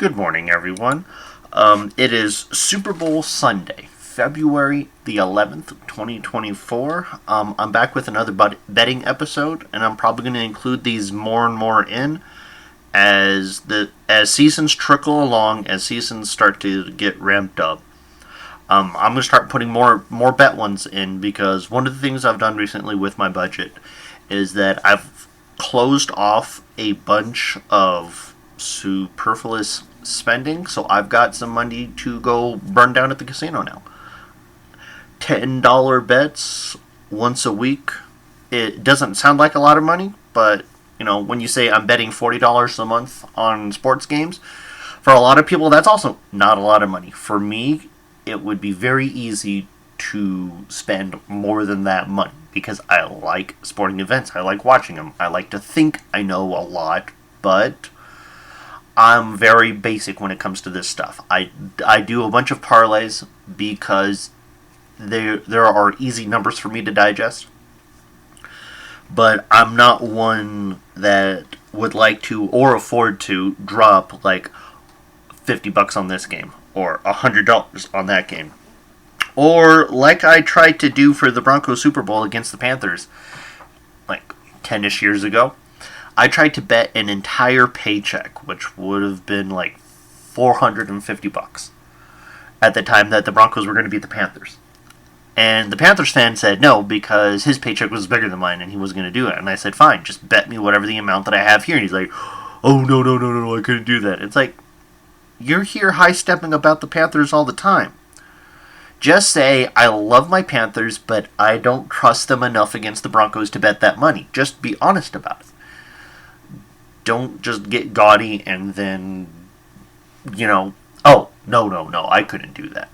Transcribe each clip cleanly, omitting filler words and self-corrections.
Good morning, everyone. It is Super Bowl Sunday, February the 11th, 2024. I'm back with another betting episode, and I'm probably going to include these more and more in as seasons trickle along, as seasons start to get ramped up. I'm going to start putting more bet ones in because one of the things I've done recently with my budget is that I've closed off a bunch of superfluous spending, so I've got some money to go burn down at the casino now. $10 bets once a week. It doesn't sound like a lot of money, but when you say I'm betting $40 a month on sports games, for a lot of people that's also not a lot of money. For me, it would be very easy to spend more than that money because I like sporting events. I like watching them. I like to think I know a lot, but I'm very basic when it comes to this stuff. I do a bunch of parlays because there are easy numbers for me to digest. But I'm not one that would like to or afford to drop like $50 on this game or $100 on that game. Or like I tried to do for the Broncos Super Bowl against the Panthers like 10-ish years ago. I tried to bet an entire paycheck, which would have been like $450 at the time that the Broncos were going to beat the Panthers. And the Panthers fan said no because his paycheck was bigger than mine and he wasn't going to do it. And I said, fine, just bet me whatever the amount that I have here. And he's like, oh, no, I couldn't do that. It's like, you're here high-stepping about the Panthers all the time. Just say, I love my Panthers, but I don't trust them enough against the Broncos to bet that money. Just be honest about it. Don't just get gaudy and then, oh, no, I couldn't do that.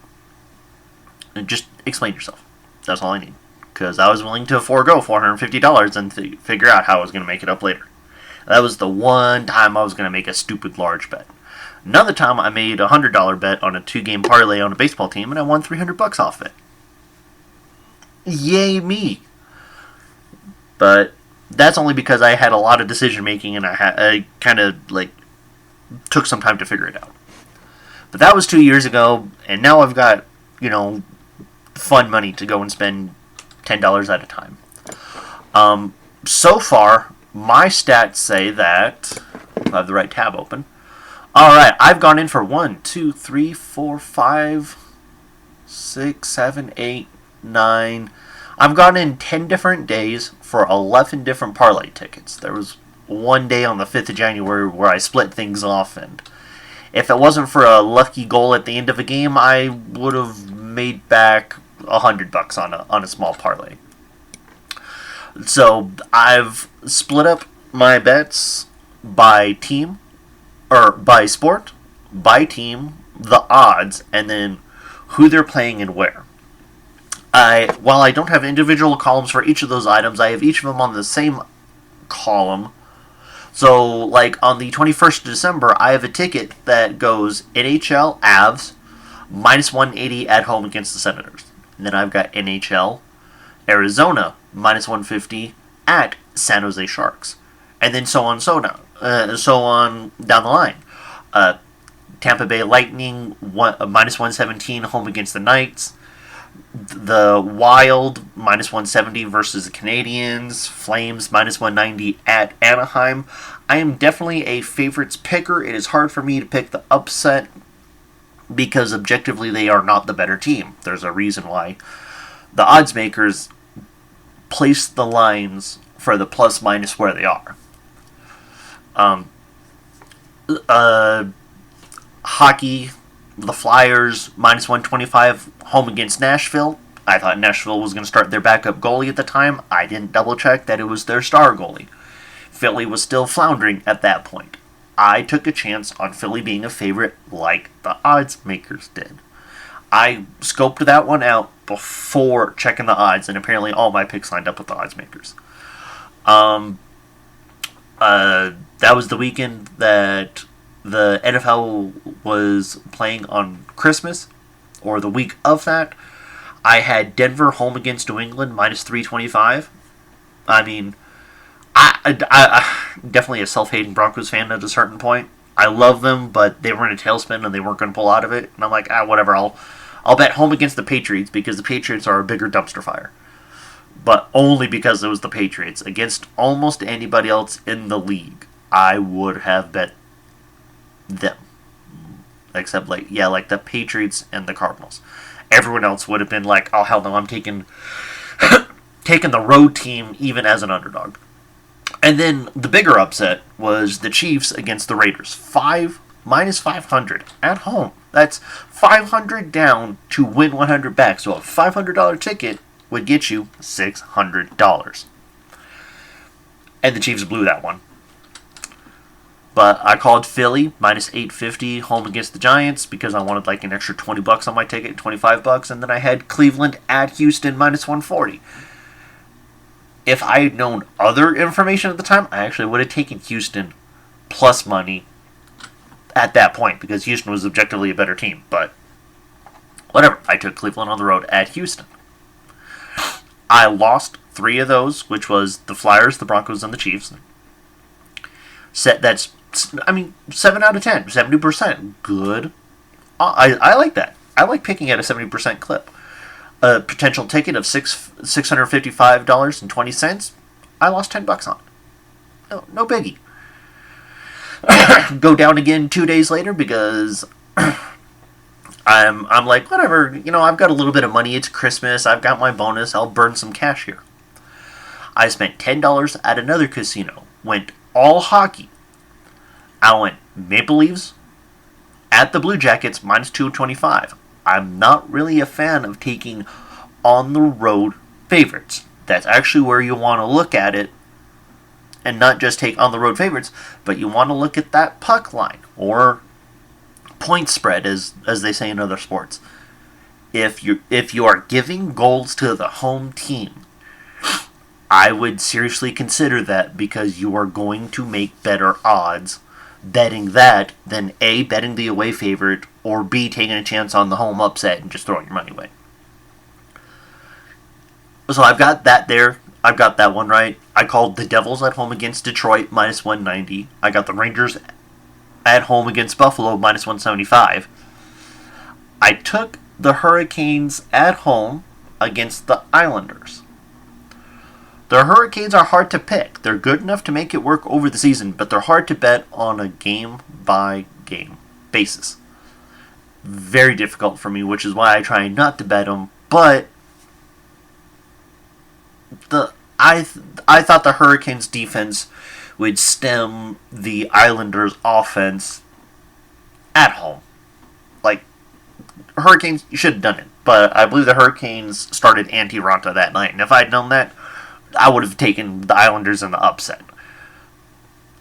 And just explain yourself. That's all I need. Because I was willing to forego $450 and figure out how I was going to make it up later. That was the one time I was going to make a stupid large bet. Another time I made a $100 bet on a 2-game parlay on a baseball team and I won $300 off it. Yay me. But that's only because I had a lot of decision making and I kind of took some time to figure it out. But that was 2 years ago, and now I've got, fun money to go and spend $10 at a time. So far, my stats say that I have the right tab open. Alright, I've gone in for 1, 2, 3, 4, 5, 6, 7, 8, 9. I've gone in 10 different days for 11 different parlay tickets. There was one day on the 5th of January where I split things off, and if it wasn't for a lucky goal at the end of a game, I would have made back $100 on a small parlay. So I've split up my bets by team, or by sport, by team, the odds, and then who they're playing and where. While I don't have individual columns for each of those items, I have each of them on the same column. So, on the 21st of December, I have a ticket that goes NHL Avs minus 180 at home against the Senators. And then I've got NHL Arizona minus 150 at San Jose Sharks. And then so on down the line. Tampa Bay Lightning minus 117 home against the Knights. The Wild minus 170 versus the Canadiens. Flames minus 190 at Anaheim. I am definitely a favorites picker. It is hard for me to pick the upset because objectively they are not the better team. There's a reason why the odds makers place the lines for the plus minus where they are. Hockey, the Flyers minus 125 home against Nashville. I thought Nashville was going to start their backup goalie at the time. I didn't double check that it was their star goalie. Philly was still floundering at that point. I took a chance on Philly being a favorite like the odds makers did. I scoped that one out before checking the odds, and apparently all my picks lined up with the odds makers. That was the weekend that the NFL was playing on Christmas, or the week of that. I had Denver home against New England minus 325. I mean, I definitely a self-hating Broncos fan at a certain point. I love them, but they were in a tailspin and they weren't going to pull out of it. And I'm like, whatever. I'll bet home against the Patriots because the Patriots are a bigger dumpster fire. But only because it was the Patriots. Against almost anybody else in the league, I would have bet them. Except, like the Patriots and the Cardinals. Everyone else would have been like, oh, hell no, I'm taking the road team even as an underdog. And then the bigger upset was the Chiefs against the Raiders. Minus 500 at home. That's 500 down to win 100 back. So a $500 ticket would get you $600. And the Chiefs blew that one. But I called Philly minus 850 home against the Giants because I wanted like an extra $20 on my ticket, $25, and then I had Cleveland at Houston minus 140. If I had known other information at the time, I actually would have taken Houston plus money at that point because Houston was objectively a better team. But whatever, I took Cleveland on the road at Houston. I lost 3 of those, which was the Flyers, the Broncos, and the Chiefs. That's 7 out of 10, 70%. Good. I like that. I like picking at a 70% clip. A potential ticket of $655.20. I lost $10 on. No biggie. Go down again 2 days later because I'm like, whatever, I've got a little bit of money. It's Christmas. I've got my bonus. I'll burn some cash here. I spent $10 at another casino. Went all hockey. I went Maple Leafs at the Blue Jackets minus 225. I'm not really a fan of taking on the road favorites. That's actually where you want to look at it and not just take on the road favorites, but you want to look at that puck line or point spread as they say in other sports. If you are giving goals to the home team, I would seriously consider that because you are going to make better odds betting that than A, betting the away favorite, or B, taking a chance on the home upset and just throwing your money away. So I've got that there. I've got that one right. I called the Devils at home against Detroit minus 190. I got the Rangers at home against Buffalo minus 175. I took the Hurricanes at home against the Islanders. The Hurricanes are hard to pick. They're good enough to make it work over the season, but they're hard to bet on a game-by-game basis. Very difficult for me, which is why I try not to bet them, but I thought the Hurricanes' defense would stem the Islanders' offense at home. Like, Hurricanes, you should have done it, but I believe the Hurricanes started Antti-Ranta that night, and if I had known that, I would have taken the Islanders in the upset.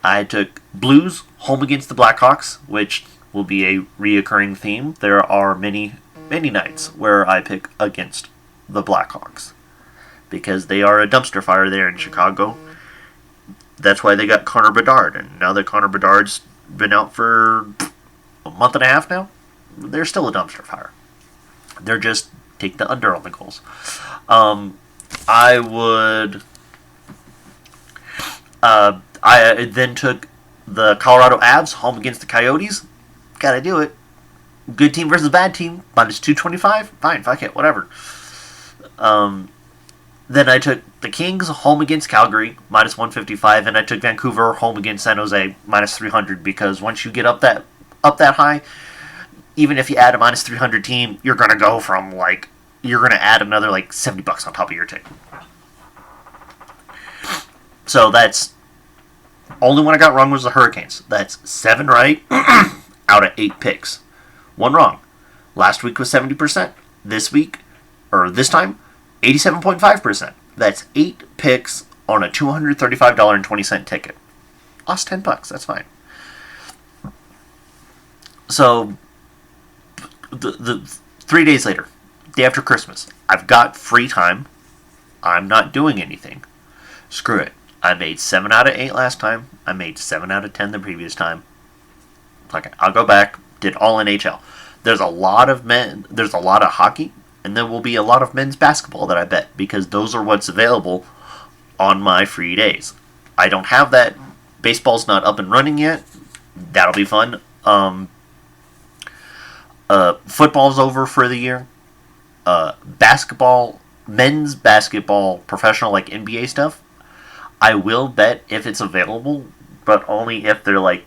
I took Blues home against the Blackhawks, which will be a reoccurring theme. There are many nights where I pick against the Blackhawks because they are a dumpster fire there in Chicago. That's why they got Connor Bedard, and now that Connor Bedard's been out for a month and a half now, they're still a dumpster fire. They're just take the under on the goals. I then took the Colorado Avs home against the Coyotes. Gotta do it. Good team versus bad team. Minus 225. Fine, fuck it, whatever. Then I took the Kings home against Calgary, minus 155, and I took Vancouver home against San Jose, minus 300, because once you get up that high, even if you add a minus 300 team, you're gonna go from you're going to add another $70 on top of your ticket. So that's only one I got wrong was the Hurricanes. That's 7 right out of 8 picks. 1 wrong. Last week was 70%. This time, 87.5%. That's 8 picks on a $235.20 ticket. Lost $10. That's fine. So the 3 days later, day after Christmas, I've got free time. I'm not doing anything. Screw it. I made 7 out of 8 last time. I made 7 out of 10 the previous time. Okay, I'll go back. Did all NHL. There's a lot of hockey, and there will be a lot of men's basketball that I bet, because those are what's available on my free days. I don't have that. Baseball's not up and running yet. That'll be fun. Football's over for the year. Basketball, men's basketball, professional like NBA stuff. I will bet if it's available, but only if they're like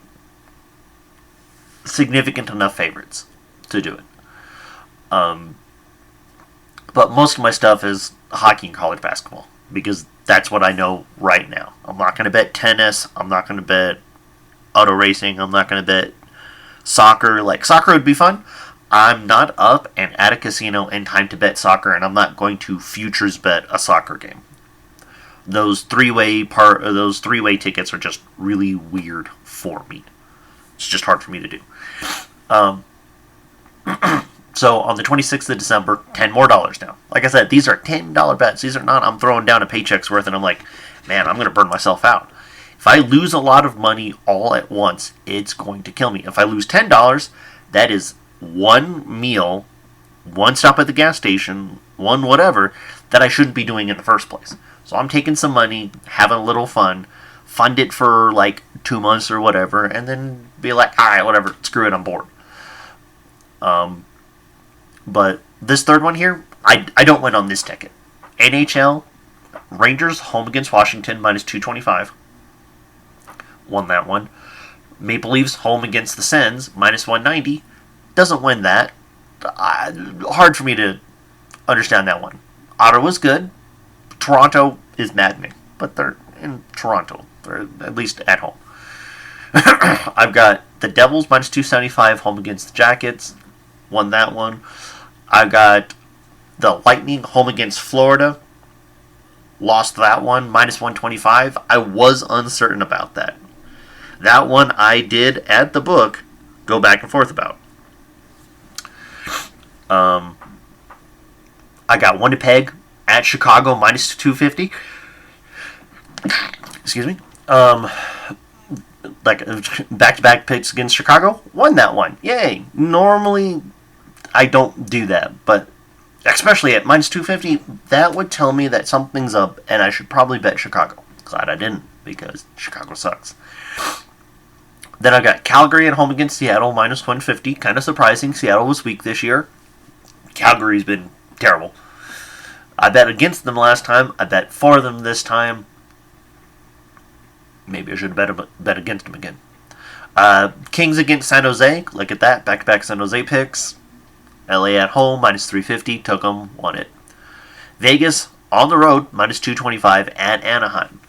significant enough favorites to do it. Um, but most of my stuff is hockey and college basketball because that's what I know right now. I'm not going to bet tennis. I'm not going to bet auto racing. I'm not going to bet soccer. Like, soccer would be fun. I'm not up and at a casino in time to bet soccer, and I'm not going to futures bet a soccer game. Those three-way tickets are just really weird for me. It's just hard for me to do. Um, so on the 26th of December, $10 more now. Like I said, these are $10 bets. These are not I'm throwing down a paycheck's worth and I'm like, man, I'm going to burn myself out. If I lose a lot of money all at once, it's going to kill me. If I lose $10, that is one meal, one stop at the gas station, one whatever, that I shouldn't be doing in the first place. So I'm taking some money, having a little fun, fund it for like 2 months or whatever, and then be like, alright, whatever, screw it, I'm bored. But this third one here, I don't win on this ticket. NHL, Rangers home against Washington, minus 225. Won that one. Maple Leafs home against the Sens, minus 190. Doesn't win that. Hard for me to understand that one. Ottawa's good. Toronto is maddening, but they're in Toronto. They're at least at home. I've got the Devils, minus 275, home against the Jackets. Won that one. I've got the Lightning, home against Florida. Lost that one, minus 125. I was uncertain about that. That one I did, at the book, go back and forth about. I got Winnipeg at Chicago, minus 250. Excuse me. Like back-to-back picks against Chicago. Won that one. Yay. Normally, I don't do that, but especially at minus 250, that would tell me that something's up and I should probably bet Chicago. Glad I didn't, because Chicago sucks. Then I got Calgary at home against Seattle, minus 150. Kind of surprising. Seattle was weak this year. Calgary's been terrible. I bet against them last time. I bet for them this time. Maybe I should bet against them again. Kings against San Jose. Look at that. Back-to-back San Jose picks. LA at home, minus 350. Took them. Won it. Vegas on the road, minus 225 at Anaheim.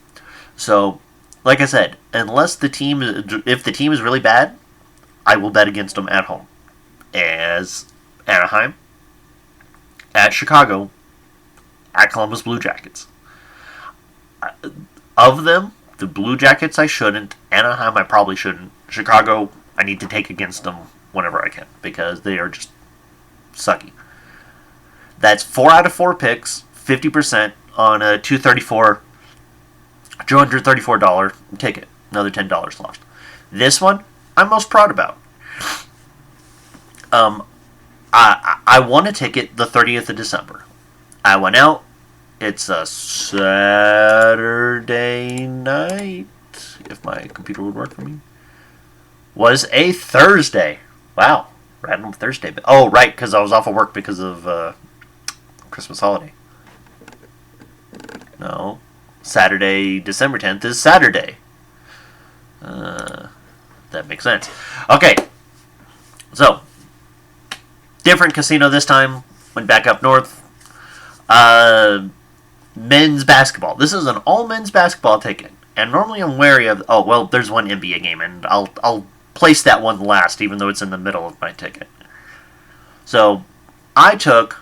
So, like I said, if the team is really bad, I will bet against them at home. As Anaheim, at Chicago, at Columbus Blue Jackets. Of them, the Blue Jackets I shouldn't. Anaheim I probably shouldn't. Chicago I need to take against them whenever I can because they are just sucky. That's 4 out of 4 picks, 50% on a $234 ticket. Another $10 lost. This one I'm most proud about. I won a ticket the 30th of December. I went out. It's a Saturday night, if my computer would work for me. Was a Thursday. Wow. Random Thursday. Oh, right, because I was off of work because of Christmas holiday. No. Saturday, December 10th is Saturday. That makes sense. Okay. So, different casino this time. Went back up north. Men's basketball. This is an all men's basketball ticket. And normally I'm wary of... Oh, well, there's one NBA game, and I'll place that one last, even though it's in the middle of my ticket. So, I took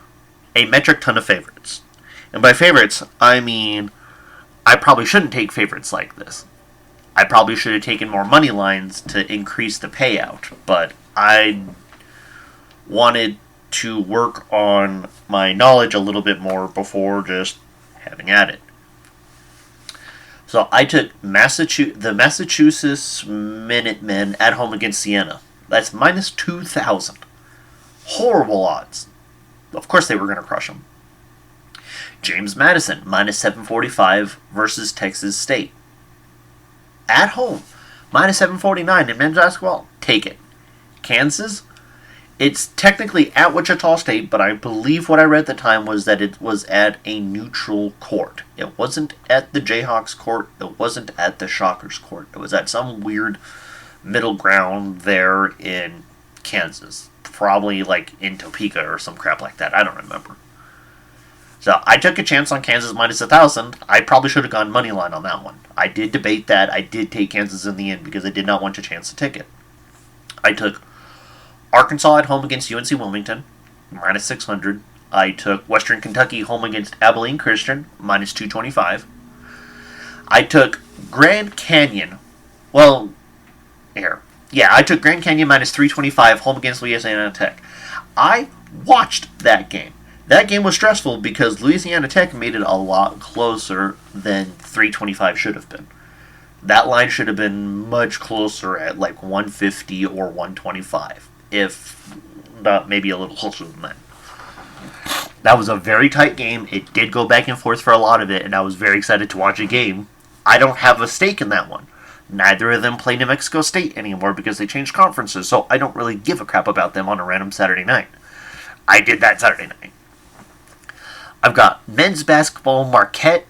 a metric ton of favorites. And by favorites, I mean... I probably shouldn't take favorites like this. I probably should have taken more money lines to increase the payout. But I wanted to work on my knowledge a little bit more before just having at it. So I took the Massachusetts Minutemen at home against Siena. That's minus 2,000. Horrible odds. Of course they were going to crush them. James Madison, minus 745 versus Texas State. At home, Minus 749 in men's basketball. Take it. Kansas, it's technically at Wichita State, but I believe what I read at the time was that it was at a neutral court. It wasn't at the Jayhawks court. It wasn't at the Shockers court. It was at some weird middle ground there in Kansas. Probably like in Topeka or some crap like that. I don't remember. So I took a chance on Kansas minus 1,000. I probably should have gone money line on that one. I did debate that. I did take Kansas in the end because I did not want to chance the ticket. I took Arkansas at home against UNC Wilmington, minus 600. I took Western Kentucky home against Abilene Christian, minus 225. I took Grand Canyon. Well, here. Yeah, I took Grand Canyon minus 325 home against Louisiana Tech. I watched that game. That game was stressful because Louisiana Tech made it a lot closer than 325 should have been. That line should have been much closer at like 150 or 125, if not maybe a little closer than that. That was a very tight game. It did go back and forth for a lot of it, and I was very excited to watch a game. I don't have a stake in that one. Neither of them play New Mexico State anymore because they changed conferences, so I don't really give a crap about them on a random Saturday night. I did that Saturday night. I've got men's basketball Marquette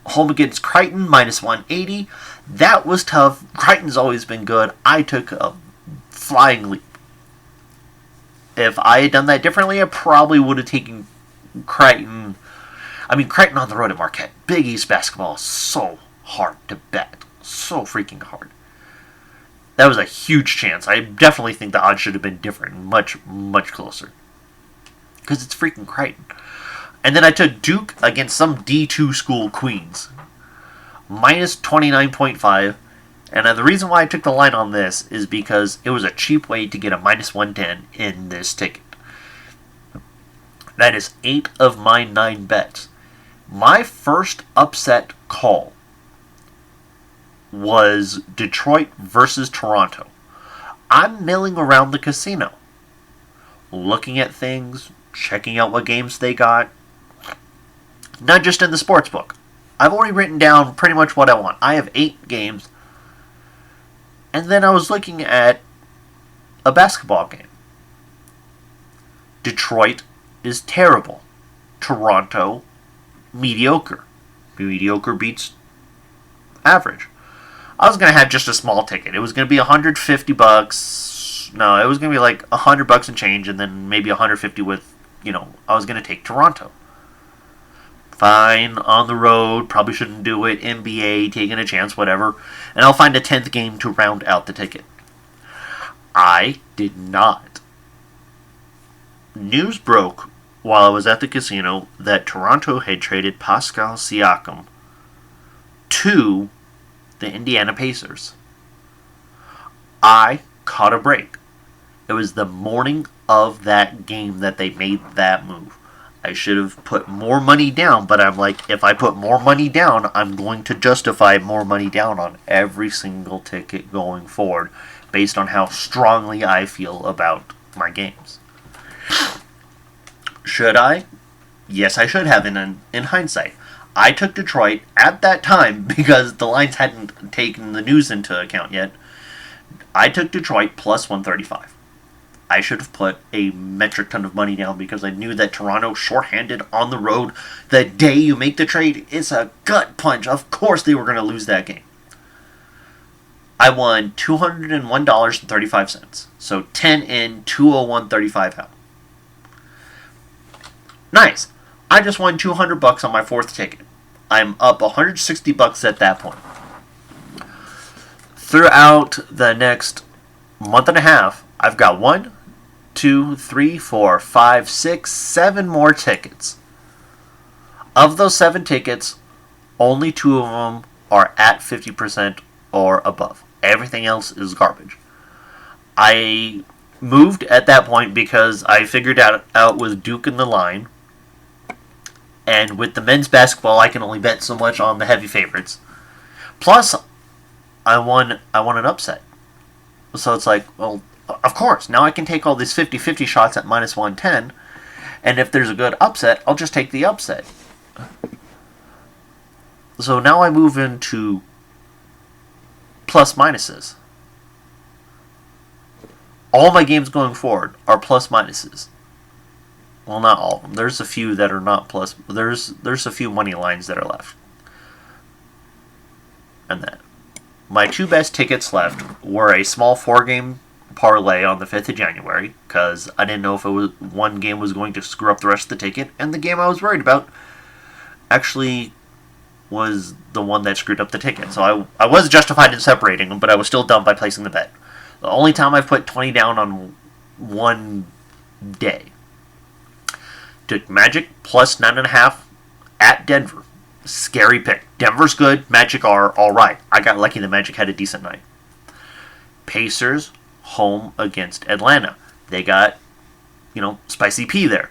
home against Creighton, minus 180. That was tough. Creighton's always been good. I took a flying leap. If I had done that differently, I probably would have taken Creighton. Creighton on the road at Marquette. Big East basketball is so hard to bet. So freaking hard. That was a huge chance. I definitely think the odds should have been different. Much, much closer. Because it's freaking Creighton. And then I took Duke against some D2 school, Queens. Minus 29.5. And the reason why I took the line on this is because it was a cheap way to get a minus 110 in this ticket. That is 8 of my 9 bets. My first upset call was Detroit versus Toronto. I'm milling around the casino, looking at things, checking out what games they got. Not just in the sports book. I've already written down pretty much what I want. I have 8 games. And then I was looking at a basketball game. Detroit is terrible. Toronto, mediocre. Mediocre beats average. I was going to have just a small ticket. It was going to be $150. No, it was going to be like $100 and change, and then maybe $150 with, I was going to take Toronto. Fine, on the road, probably shouldn't do it, NBA, taking a chance, whatever, and I'll find a 10th game to round out the ticket. I did not. News broke while I was at the casino that Toronto had traded Pascal Siakam to the Indiana Pacers. I caught a break. It was the morning of that game that they made that move. I should have put more money down, but I'm like, if I put more money down, I'm going to justify more money down on every single ticket going forward based on how strongly I feel about my games. Should I? Yes, I should have in hindsight. I took Detroit at that time because the lines hadn't taken the news into account yet. I took Detroit plus 135. I should have put a metric ton of money down because I knew that Toronto shorthanded on the road the day you make the trade. It's a gut punch. Of course they were going to lose that game. I won $201.35. So 10 in, 201.35 out. Nice. I just won $200 on my 4th ticket. I'm up $160 at that point. Throughout the next month and a half, I've got 1, 2, 3, 4, 5, 6, 7 more tickets. Of those 7 tickets, only 2 of them are at 50% or above. Everything else is garbage. I moved at that point because I figured out with Duke in the line. And with the men's basketball, I can only bet so much on the heavy favorites. Plus, I won an upset. So it's like, well, of course, now I can take all these 50-50 shots at minus 110, and if there's a good upset, I'll just take the upset. So now I move into plus minuses. All my games going forward are plus minuses. Well, not all of them. There's a few that are not plus. There's a few money lines that are left. And then my two best tickets left were a small 4-game parlay on the 5th of January, because I didn't know if it was one game was going to screw up the rest of the ticket, and the game I was worried about actually was the one that screwed up the ticket. So I was justified in separating them, but I was still dumb by placing the bet. The only time I've put 20 down on one day. Took Magic plus 9.5 at Denver. Scary pick. Denver's good. Magic are alright. I got lucky the Magic had a decent night. Pacers home against Atlanta. They got, spicy P there.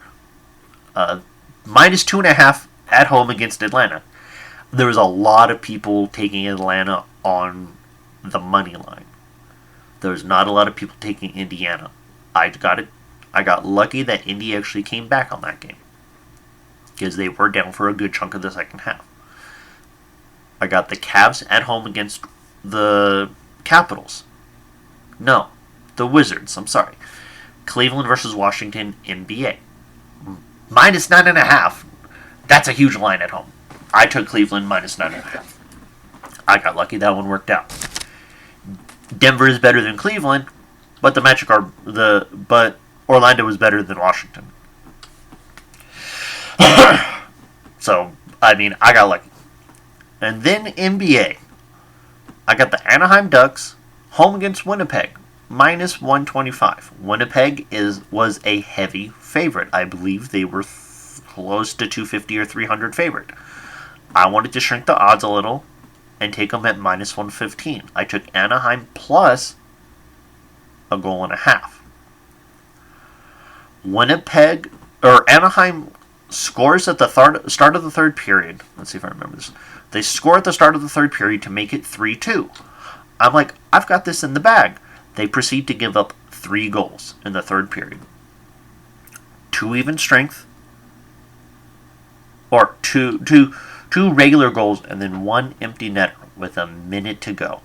Minus 2.5 at home against Atlanta. There was a lot of people taking Atlanta on the money line. There was not a lot of people taking Indiana. I got lucky that Indy actually came back on that game, because they were down for a good chunk of the second half. I got the Cavs at home against the Capitals. No, the Wizards. I'm sorry. Cleveland versus Washington, NBA. Minus 9.5. That's a huge line at home. I took Cleveland minus 9.5. I got lucky that one worked out. Denver is better than Cleveland, but but Orlando was better than Washington. So, I got lucky. And then NBA. I got the Anaheim Ducks home against Winnipeg, minus 125. Winnipeg was a heavy favorite. I believe they were close to 250 or 300 favorite. I wanted to shrink the odds a little and take them at minus 115. I took Anaheim plus a goal and a half. Anaheim scores at the start of the third period. Let's see if I remember this. They score at the start of the third period to make it 3-2. I'm like, I've got this in the bag. They proceed to give up 3 goals in the third period. 2 even strength, or two regular goals, and then 1 empty netter with a minute to go.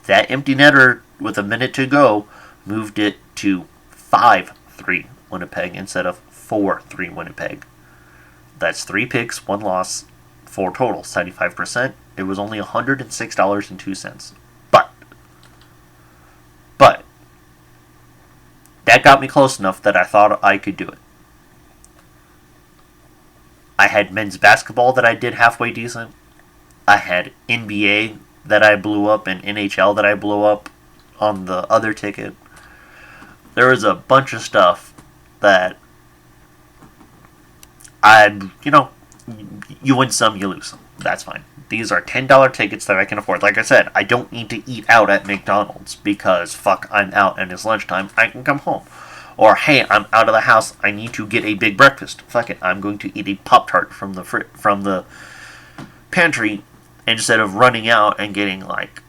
That empty netter with a minute to go moved it to 5-3 Winnipeg instead of 4-3 Winnipeg. That's 3 picks, 1 loss, 4 total, 75%. It was only $106.02. But that got me close enough that I thought I could do it. I had men's basketball that I did halfway decent. I had NBA that I blew up and NHL that I blew up on the other ticket. There was a bunch of stuff that you win some, you lose some. That's fine. These are $10 tickets that I can afford. Like I said, I don't need to eat out at McDonald's because, I'm out and it's lunchtime. I can come home. Or, hey, I'm out of the house. I need to get a big breakfast. Fuck it. I'm going to eat a Pop-Tart from the pantry instead of running out and getting, like,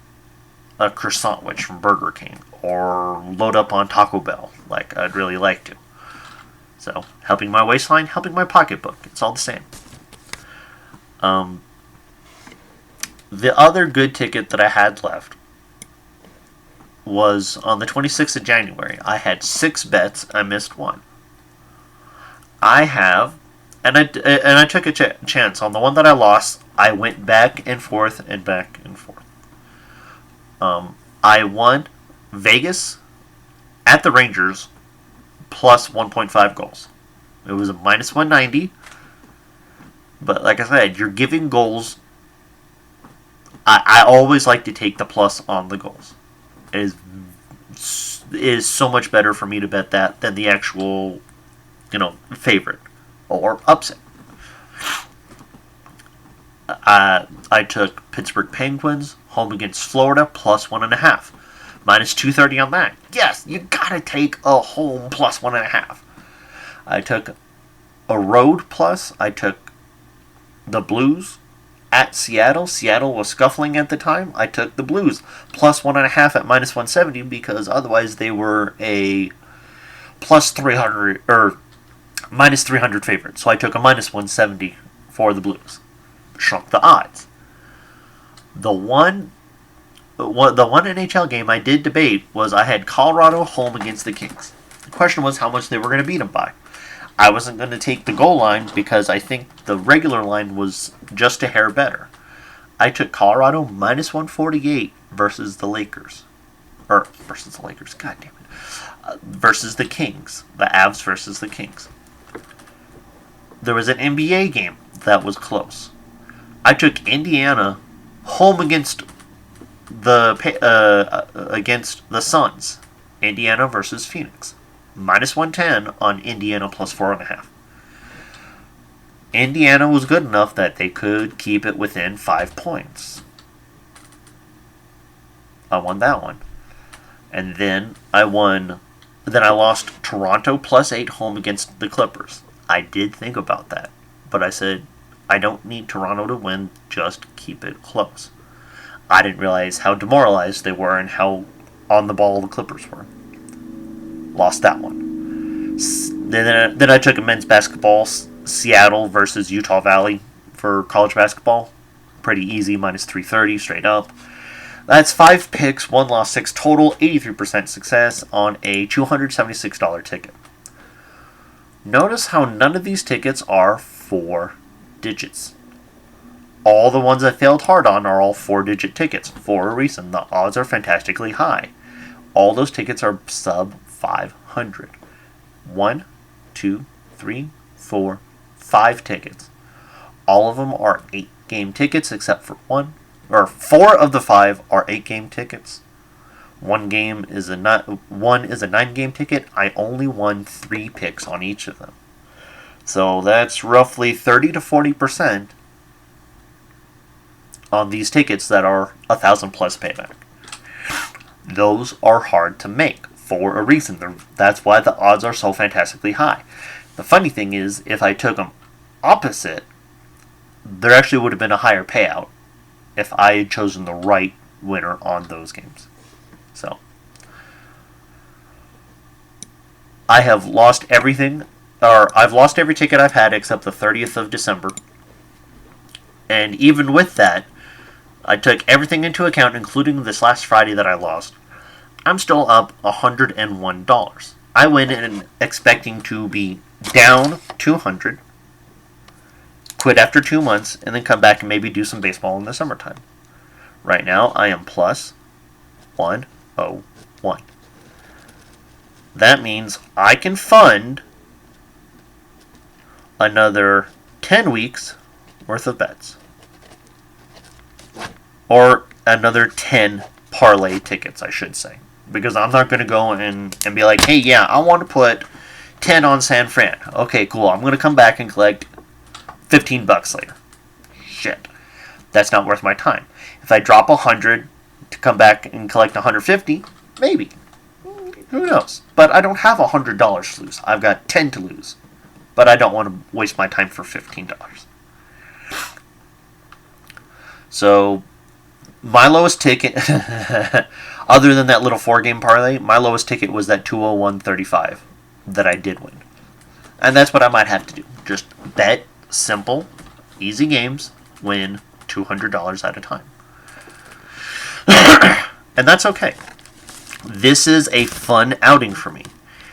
a croissant wedge from Burger King. Or load up on Taco Bell, like I'd really like to. So, helping my waistline, helping my pocketbook. It's all the same. The other good ticket that I had left was on the 26th of January. I had 6 bets. I missed 1. I took a chance. On the one that I lost, I went back and forth and back and forth. I won Vegas at the Rangers plus 1.5 goals. It was a minus 190. But like I said, you're giving goals. I always like to take the plus on the goals. It is so much better for me to bet that than the actual, favorite or upset. I took Pittsburgh Penguins home against Florida plus 1.5. Minus 230 on that. Yes, you gotta take a home plus 1.5. I took a road plus. I took the Blues at Seattle. Seattle was scuffling at the time. I took the Blues plus 1.5 at minus 170 because otherwise they were a plus 300 or minus 300 favorite. So I took a minus 170 for the Blues. Shrunk the odds. The one the one NHL game I did debate was I had Colorado home against the Kings. The question was how much they were going to beat them by. I wasn't going to take the goal line because I think the regular line was just a hair better. I took Colorado minus 148 versus the Lakers. Or, versus the Lakers, god damn it. Versus the Kings. The Avs versus the Kings. There was an NBA game that was close. I took Indiana home against the Suns. Indiana versus Phoenix. Minus 110 on Indiana plus 4.5. Indiana was good enough that they could keep it within 5 points. I won that one. And then I lost Toronto plus 8 home against the Clippers. I did think about that. But I said, I don't need Toronto to win, just keep it close. I didn't realize how demoralized they were and how on the ball the Clippers were. Lost that one. Then I took a men's basketball, Seattle versus Utah Valley for college basketball. Pretty easy, minus 330 straight up. That's 5 picks, 1 loss, 6 total, 83% success on a $276 ticket. Notice how none of these tickets are 4 digits. All the ones I failed hard on are all 4-digit tickets for a reason. The odds are fantastically high. All those tickets are sub 500. 1, 2, 3, 4, 5 tickets. All of them are 8-game tickets except for 4 of the 5 are 8-game tickets. One is a 9-game ticket. I only won 3 picks on each of them. So that's roughly 30 to 40% on these tickets that are 1,000 plus payback. Those are hard to make for a reason. That's why the odds are so fantastically high. The funny thing is, if I took them opposite, there actually would have been a higher payout if I had chosen the right winner on those games. So, I have lost everything, or I've lost every ticket I've had except the 30th of December. And even with that, I took everything into account, including this last Friday that I lost. I'm still up $101. I went in expecting to be down $200, quit after 2 months, and then come back and maybe do some baseball in the summertime. Right now, I am plus 101. That means I can fund another 10 weeks worth of bets. Or another 10 parlay tickets, I should say. Because I'm not going to go and be like, hey, yeah, I want to put 10 on San Fran. Okay, cool. I'm going to come back and collect $15 later. Shit. That's not worth my time. If I drop 100 to come back and collect 150, maybe. Who knows? But I don't have $100 to lose. I've got 10 to lose. But I don't want to waste my time for $15. So, my lowest ticket, other than that little 4-game parlay, my lowest ticket was that 201.35 that I did win. And that's what I might have to do. Just bet, simple, easy games, win $200 at a time. And that's okay. This is a fun outing for me.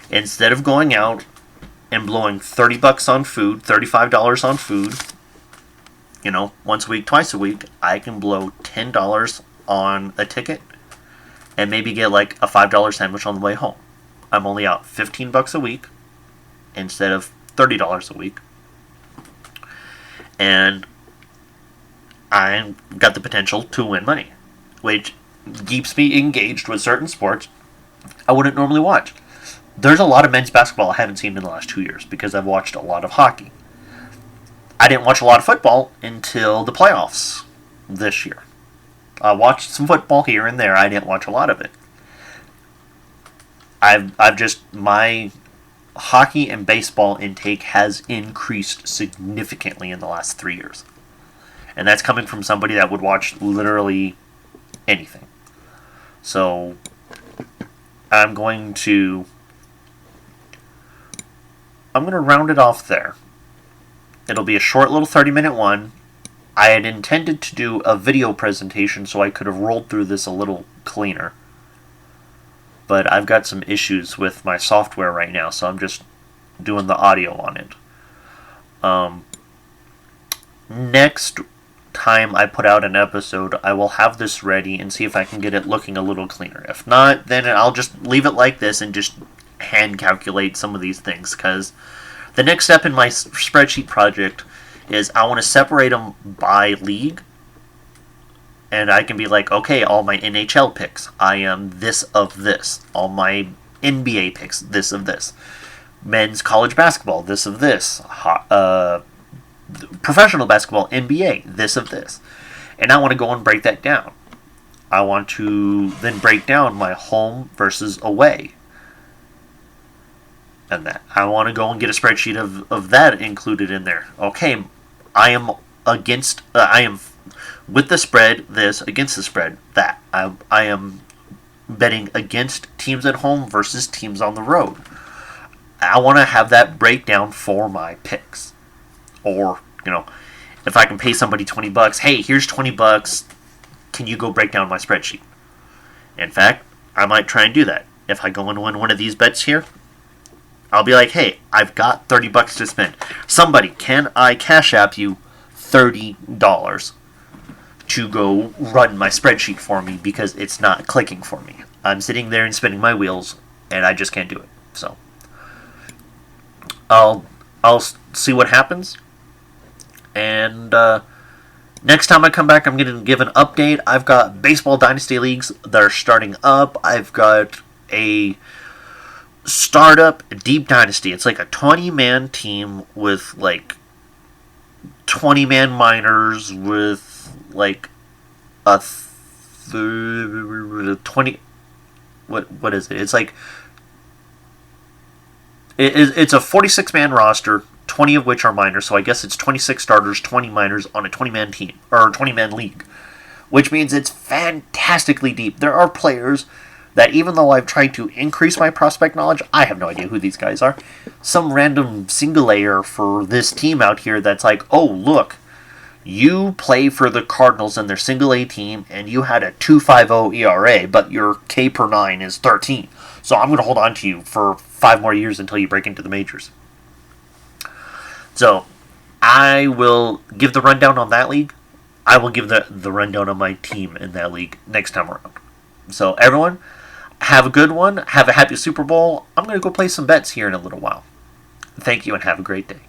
Instead of going out and blowing $30 on food, $35 on food, once a week, twice a week, I can blow $10 on a ticket and maybe get like a $5 sandwich on the way home. I'm only out $15 a week instead of $30 a week. And I got the potential to win money, which keeps me engaged with certain sports I wouldn't normally watch. There's a lot of men's basketball I haven't seen in the last 2 years because I've watched a lot of hockey. I didn't watch a lot of football until the playoffs this year. I watched some football here and there. I didn't watch a lot of it. My hockey and baseball intake has increased significantly in the last 3 years. And that's coming from somebody that would watch literally anything. So, I'm going to round it off there. It'll be a short little 30-minute one, I had intended to do a video presentation so I could have rolled through this a little cleaner. But I've got some issues with my software right now, so I'm just doing the audio on it. Next time I put out an episode, I will have this ready and see if I can get it looking a little cleaner. If not, then I'll just leave it like this and just hand calculate some of these things, because the next step in my spreadsheet project is I want to separate them by league, and I can be like, okay, all my NHL picks, I am this of this. All my NBA picks, this of this. Men's college basketball, this of this. Professional basketball, NBA, this of this. And I want to go and break that down. I want to then break down my home versus away. And that. I want to go and get a spreadsheet of that included in there. Okay, I am against, I am with the spread, this, against the spread, that. I am betting against teams at home versus teams on the road. I want to have that breakdown for my picks. Or, if I can pay somebody $20, hey, here's $20, can you go break down my spreadsheet? In fact, I might try and do that. If I go and win one of these bets here, I'll be like, hey, I've got $30 to spend. Somebody, can I cash app you $30 to go run my spreadsheet for me because it's not clicking for me? I'm sitting there and spinning my wheels, and I just can't do it. So, I'll see what happens. And next time I come back, I'm going to give an update. I've got baseball dynasty leagues that are starting up. I've got a startup deep dynasty. It's like a 20-man team with like 20-man minors with like a 20. What is it? It's like it's a 46-man roster, 20 of which are minors, so I guess it's 26 starters, 20 minors on a 20-man team, or 20-man league, which means it's fantastically deep. There are players that, even though I've tried to increase my prospect knowledge, I have no idea who these guys are. Some random single-layer for this team out here that's like, oh, look, you play for the Cardinals in their single-A team, and you had a 2.50 ERA, but your K per 9 is 13. So I'm going to hold on to you for 5 more years until you break into the majors. So, I will give the rundown on that league. I will give the rundown on my team in that league next time around. So, everyone, have a good one. Have a happy Super Bowl. I'm going to go play some bets here in a little while. Thank you and have a great day.